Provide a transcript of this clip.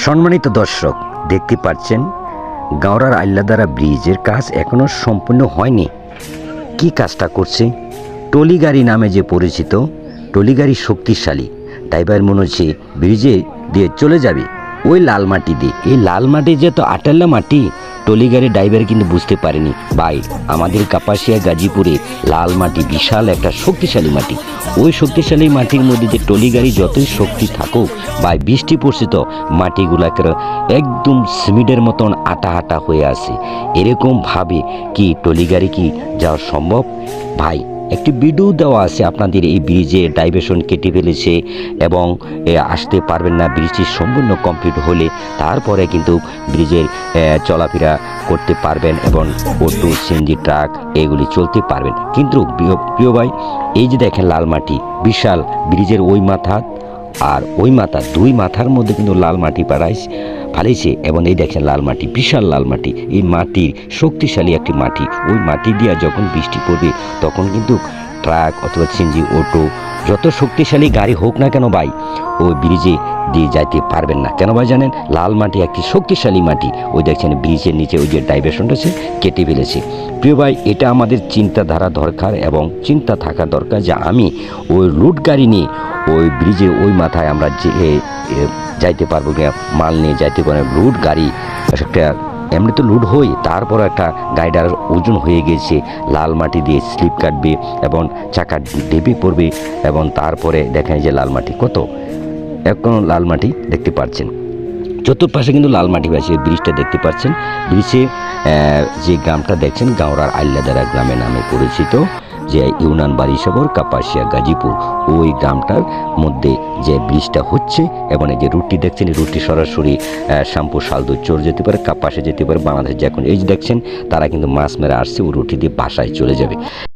সম্মানিত দর্শক, দেখতে পাচ্ছেন গাওরার আইলাদারা ব্রিজের কাজ এখনও সম্পূর্ণ হয়নি। কি কাজটা করছে? টলি গাড়ি নামে যে পরিচিত, টলি গাড়ি শক্তিশালী, ড্রাইভার মনে হচ্ছে ব্রিজে দিয়ে চলে যাবে ওই লাল মাটি দিয়ে। এই লাল মাটি যে তো আটাল্লা মাটি, টলি গাড়ি ড্রাইভার কিন্তু বুঝতে পারেনি। ভাই, আমাদের কাপাসিয়া গাজীপুরে লাল মাটি বিশাল একটা শক্তিশালী মাটি। ওই শক্তিশালী মাটির মধ্যে যে টলি গাড়ি যতই শক্তি থাকুক, ভাই বৃষ্টি পড়ছে তো মাটিগুলাকে একদম সিমেন্টের মতন আটা আটা হয়ে আছে। এরকম ভাবে কি টলি গাড়ি কি যাওয়া সম্ভব? ভাই, একটি ভিডিও দেওয়া আছে আপনাদের এই ব্রিজে ডাইভারশন কেটে ফেলেছে এবং আসতে পারবেন না। ব্রিজটি সম্পূর্ণ কমপ্লিট হলে তারপরে কিন্তু ব্রিজের চলাফেরা করতে পারবেন এবং অটো, সিএনজি, ট্রাক এগুলি চলতে পারবেন। কিন্তু প্রিয় ভাই, এই যে দেখেন লাল মাটি বিশাল, ব্রিজের ওই মাথা আর ওই মাথা, দুই মাথার মধ্যে কিন্তু লাল মাটি ফালাইছে এবং এই দেখেন লাল মাটি, বিশাল লাল মাটি। এই মাটির শক্তিশালী একটি মাটি, ওই মাটি দিয়ে যখন বৃষ্টি পড়বে তখন কিন্তু ট্রাক অথবা সিএনজি, অটো যত শক্তিশালী গাড়ি হোক না কেন ভাই, ওই ব্রিজে দিয়ে যাইতে পারবেন না। কেন ভাই জানেন? লাল মাটি একটি শক্তিশালী মাটি। ওই দেখছেন ব্রিজের নিচে ওই যে ডাইভারশনটা আছে কেটে ফেলেছে। প্রিয় ভাই, এটা আমাদের চিন্তাধারা দরকার এবং চিন্তা থাকা দরকার যে আমি ওই রুট গাড়ি নিয়ে ওই ব্রিজে ওই মাথায় আমরা যে যাইতে পারবো, মাল নিয়ে যাইতে পারবো। রুট গাড়ি একটা এমনি তো লুট হই, তারপর একটা গাড়িটার ওজন হয়ে গেছে, লাল মাটি দিয়ে স্লিপ কাটবে এবং চাকা ডেবে পড়বে এবং তারপরে দেখেন যে লাল মাটি কত, এখন লাল মাটি দেখতে পাচ্ছেন। চতুর্পাশে কিন্তু লাল মাটি আছে। ব্রিজটা দেখতে পাচ্ছেন, ব্রিজে যে গ্রামটা দেখছেন গাওরার আইলাদারা গ্রামের নামে পরিচিত, যে ইউনান বাড়িসাগর কাপাসিয়া গাজীপুর, ওই গ্রামটার মধ্যে যে ব্রিজটা হচ্ছে এবং এই যে রুটটি দেখছেন, এই রুটটি সরাসরি শ্যামপুর শালদু চর যেতে পারে, কাপাসে যেতে পারে, বাংলাদেশ। যে এখন এই যে দেখছেন তারা কিন্তু মাছ মেরে আসছে, ওই রুটটি দিয়ে বাসায় চলে যাবে।